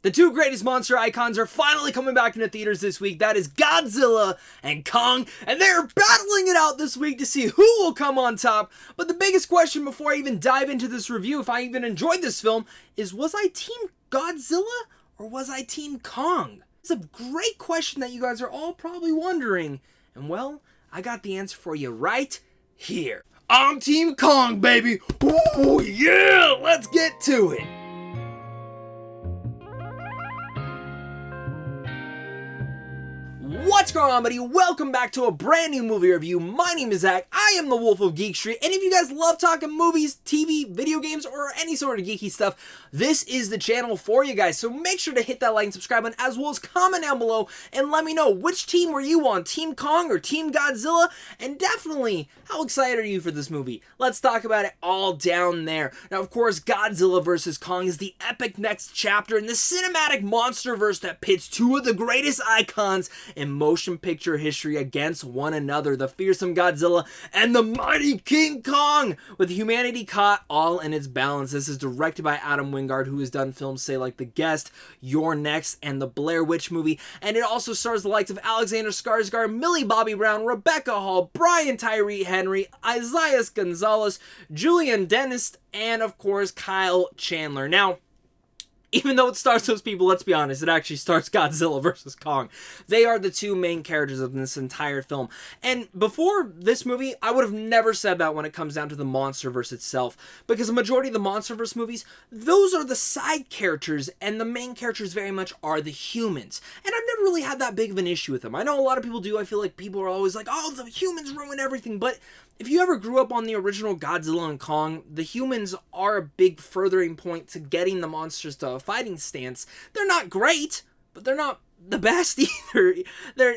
The two greatest monster icons are finally coming back into theaters this week. That is Godzilla and Kong, and they're battling it out this week to see who will come on top. But the biggest question before I even dive into this review, if I even enjoyed this film, is was I Team Godzilla or was I Team Kong? It's a great question that you guys are all probably wondering. And well, I got the answer for you right here. I'm Team Kong, baby! Ooh, yeah! Let's get to it! What's going on, buddy? Welcome back to a brand new movie review. My name is Zach. I am the Wolf of Geek Street, and if you guys love talking movies, TV, video games, or any sort of geeky stuff, this is the channel for you guys. So make sure to hit that like and subscribe button, as well as comment down below and let me know which team were you on, Team Kong or Team Godzilla, and definitely how excited are you for this movie? Let's talk about it all down there. Now, of course, Godzilla vs Kong is the epic next chapter in the cinematic Monsterverse that pits two of the greatest icons in motion picture history against one another, the fearsome Godzilla and the mighty King Kong, with humanity caught all in its balance. This is directed by Adam Wingard, who has done films say like The Guest, You're Next, and the Blair Witch movie, and it also stars the likes of Alexander Skarsgård, Millie Bobby Brown, Rebecca Hall, Brian Tyree Henry, Isaiah Gonzalez, Julian Dennis, and of course Kyle Chandler. Now, even though it stars those people, let's be honest, it actually stars Godzilla vs. Kong. They are the two main characters of this entire film. And before this movie, I would have never said that when it comes down to the Monsterverse itself, because the majority of the Monsterverse movies, those are the side characters, and the main characters very much are the humans. And I've never really had that big of an issue with them. I know a lot of people do. I feel like people are always like, oh, the humans ruin everything, but if you ever grew up on the original Godzilla and Kong, the humans are a big furthering point to getting the monsters to a fighting stance. They're not great, but they're not the best either. They're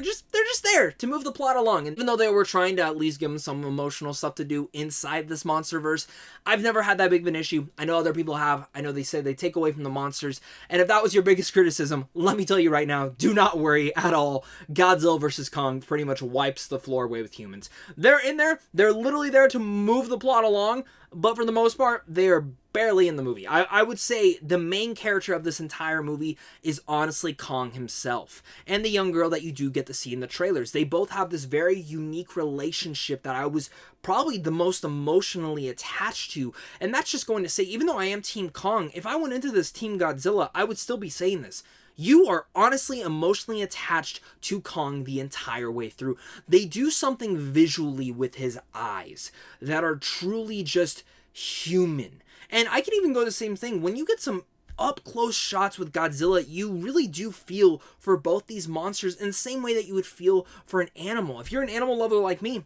just there to move the plot along. And even though they were trying to at least give them some emotional stuff to do inside this Monsterverse, I've never had that big of an issue. I know other people have. I know they say they take away from the monsters. And if that was your biggest criticism, let me tell you right now, do not worry at all. Godzilla vs. Kong pretty much wipes the floor away with humans. They're in there. They're literally there to move the plot along. But for the most part, they are barely in the movie. I would say the main character of this entire movie is honestly Kong himself, and the young girl that you do get to see in the trailers. They both have this very unique relationship that I was probably the most emotionally attached to, and that's just going to say, even though I am Team Kong, if I went into this Team Godzilla, I would still be saying this. You are honestly emotionally attached to Kong the entire way through. They do something visually with his eyes that are truly just human. And I can even go the same thing. When you get some up-close shots with Godzilla, you really do feel for both these monsters in the same way that you would feel for an animal. If you're an animal lover like me,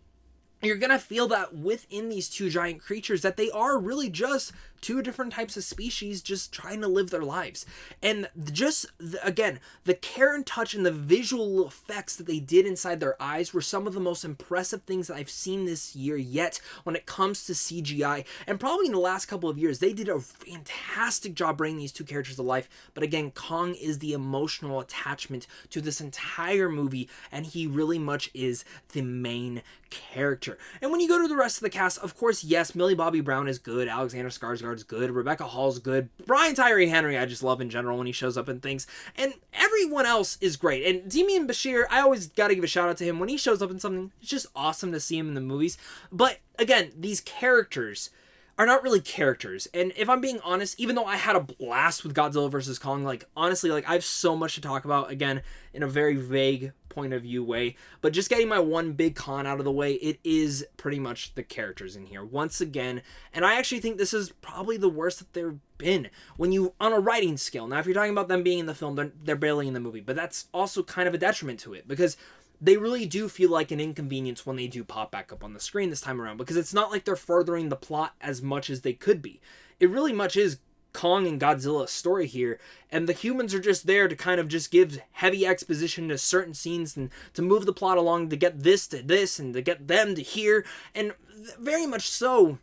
you're going to feel that within these two giant creatures that they are really just two different types of species just trying to live their lives. And just, again, the care and touch and the visual effects that they did inside their eyes were some of the most impressive things that I've seen this year yet when it comes to CGI. And probably in the last couple of years, they did a fantastic job bringing these two characters to life. But again, Kong is the emotional attachment to this entire movie, and he really much is the main character. And when you go to the rest of the cast, of course, yes, Millie Bobby Brown is good, Alexander Skarsgård's good, Rebecca Hall's good, Brian Tyree Henry I just love in general when he shows up in things, and everyone else is great. And Demian Bashir, I always gotta give a shout out to him when he shows up in something. It's just awesome to see him in the movies. But again, these characters are not really characters. And if I'm being honest, even though I had a blast with Godzilla vs. Kong, like, honestly, like, I have so much to talk about, again, in a very vague point of view way, but just getting my one big con out of the way, it is pretty much the characters in here, once again, and I actually think this is probably the worst that they've been, when you, on a writing scale. Now, if you're talking about them being in the film, they're barely in the movie, but that's also kind of a detriment to it, because they really do feel like an inconvenience when they do pop back up on the screen this time around, because it's not like they're furthering the plot as much as they could be. It really much is Kong and Godzilla's story here, and the humans are just there to kind of just give heavy exposition to certain scenes and to move the plot along to get this to this and to get them to here, and very much so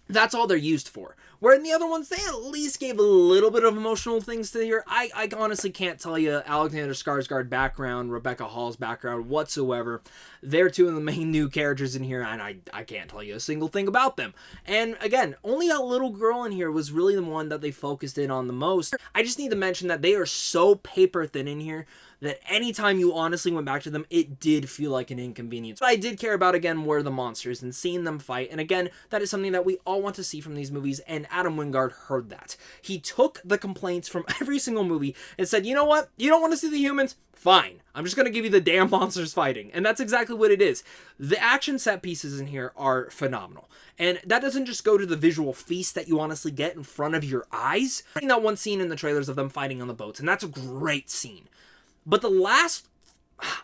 That's all they're used for. Where in the other ones, they at least gave a little bit of emotional things to here. I honestly can't tell you Alexander Skarsgård background, Rebecca Hall's background whatsoever. They're two of the main new characters in here, and I can't tell you a single thing about them. And again, only that little girl in here was really the one that they focused in on the most. I just need to mention that they are so paper thin in here that anytime you honestly went back to them, it did feel like an inconvenience. But I did care about, again, were the monsters and seeing them fight. And again, that is something that we all want to see from these movies, and Adam Wingard heard that. He took the complaints from every single movie and said, you know what? You don't want to see the humans? Fine. I'm just going to give you the damn monsters fighting. And that's exactly what it is. The action set pieces in here are phenomenal. And that doesn't just go to the visual feast that you honestly get in front of your eyes. I've seen that one scene in the trailers of them fighting on the boats, and that's a great scene. But the last,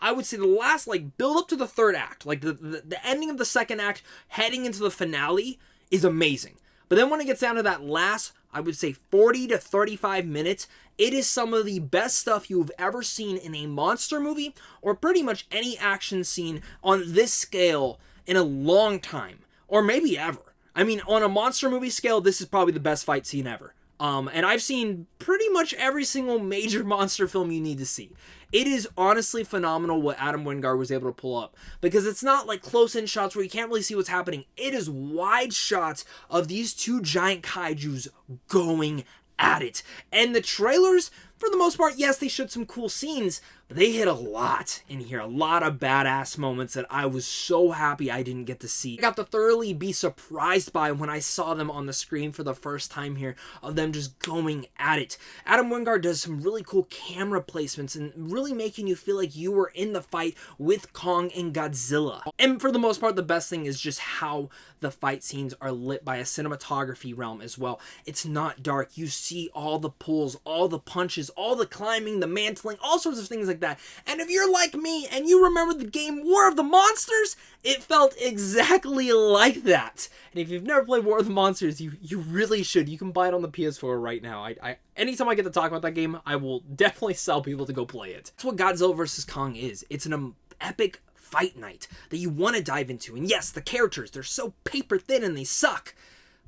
I would say the last, like, build up to the third act, like the ending of the second act, heading into the finale, is amazing. But then when it gets down to that last, I would say 40 to 35 minutes, it is some of the best stuff you've ever seen in a monster movie, or pretty much any action scene on this scale in a long time, or maybe ever. I mean, on a monster movie scale, this is probably the best fight scene ever. And I've seen pretty much every single major monster film you need to see. It is honestly phenomenal what Adam Wingard was able to pull up, because it's not like close-in shots where you can't really see what's happening. It is wide shots of these two giant kaijus going at it. And the trailers, for the most part, yes, they showed some cool scenes, but they hit a lot in here. A lot of badass moments that I was so happy I didn't get to see. I got to thoroughly be surprised by when I saw them on the screen for the first time here, of them just going at it. Adam Wingard does some really cool camera placements and really making you feel like you were in the fight with Kong and Godzilla. And for the most part, the best thing is just how the fight scenes are lit by a cinematography realm as well. It's not dark. You see all the pulls, all the punches, all the climbing, the mantling, all sorts of things like that. And if you're like me and you remember the game War of the Monsters, it felt exactly like that. And if you've never played War of the Monsters, you really should. You can buy it on the PS4 right now. Anytime I get to talk about that game, I will definitely sell people to go play it. That's what Godzilla vs. Kong is. It's an epic fight night that you want to dive into. And yes, the characters, they're so paper thin and they suck.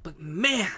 But man,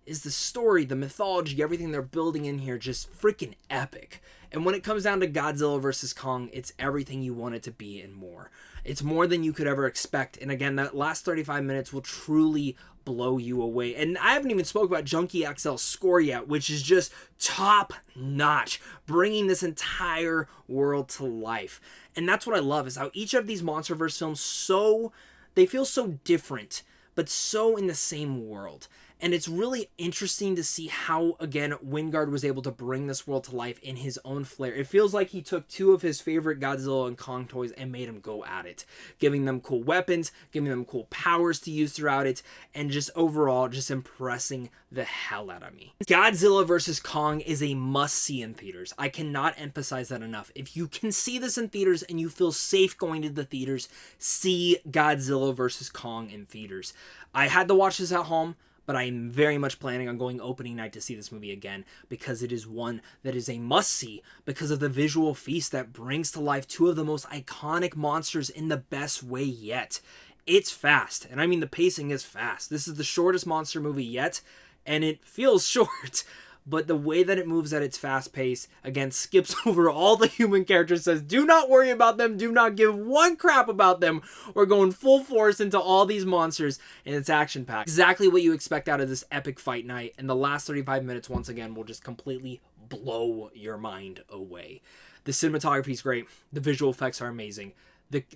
is the story, the mythology, everything they're building in here just freaking epic. And when it comes down to Godzilla vs. Kong, it's everything you want it to be and more. It's more than you could ever expect. And again, that last 35 minutes will truly blow you away. And I haven't even spoke about Junkie XL's score yet, which is just top notch, bringing this entire world to life. And that's what I love, is how each of these Monsterverse films, they feel so different, but so in the same world. And it's really interesting to see how, again, Wingard was able to bring this world to life in his own flair. It feels like he took two of his favorite Godzilla and Kong toys and made them go at it, giving them cool weapons, giving them cool powers to use throughout it, and just overall just impressing the hell out of me. Godzilla vs. Kong is a must-see in theaters. I cannot emphasize that enough. If you can see this in theaters and you feel safe going to the theaters, see Godzilla vs. Kong in theaters. I had to watch this at home, but I am very much planning on going opening night to see this movie again, because it is one that is a must-see because of the visual feast that brings to life two of the most iconic monsters in the best way yet. It's fast, and I mean the pacing is fast. This is the shortest monster movie yet, and it feels short, but the way that it moves at its fast pace, again, skips over all the human characters, says do not worry about them, do not give one crap about them. We're going full force into all these monsters, and it's action-packed. Exactly what you expect out of this epic fight night, and the last 35 minutes, once again, will just completely blow your mind away. The cinematography is great. The visual effects are amazing.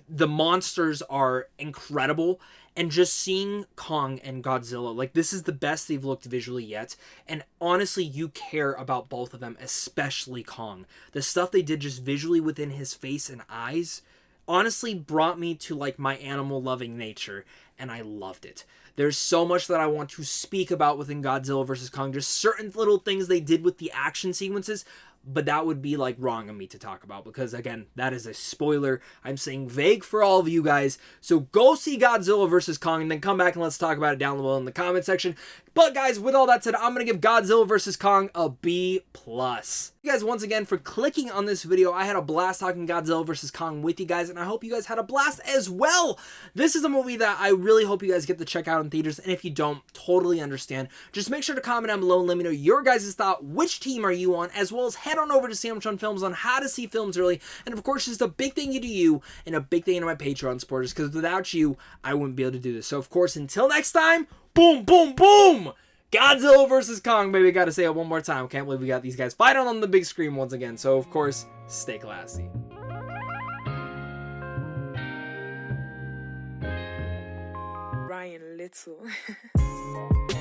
The monsters are incredible, and just seeing Kong and Godzilla, like, this is the best they've looked visually yet, and honestly, you care about both of them, especially Kong. The stuff they did just visually within his face and eyes honestly brought me to, like, my animal-loving nature, and I loved it. There's so much that I want to speak about within Godzilla vs. Kong, just certain little things they did with the action sequences, but that would be like wrong of me to talk about because again, that is a spoiler. I'm saying vague for all of you guys. So go see Godzilla vs Kong and then come back and let's talk about it down below in the comment section. But guys, with all that said, I'm going to give Godzilla vs Kong a B+. Thank you guys once again for clicking on this video. I had a blast talking Godzilla vs Kong with you guys, and I hope you guys had a blast as well. This is a movie that I really hope you guys get to check out in theaters, and if you don't, totally understand. Just make sure to comment down below and let me know your guys' thought. Which team are you on? As well as head on over to Samchon Films on how to see films early. And of course, just a big thank you to you and a big thank you to my Patreon supporters, because without you, I wouldn't be able to do this. So of course, until next time, boom, boom, boom! Godzilla vs Kong, baby. Gotta say it one more time. Can't believe we got these guys fighting on the big screen once again. So, of course, stay classy. Ryan Little.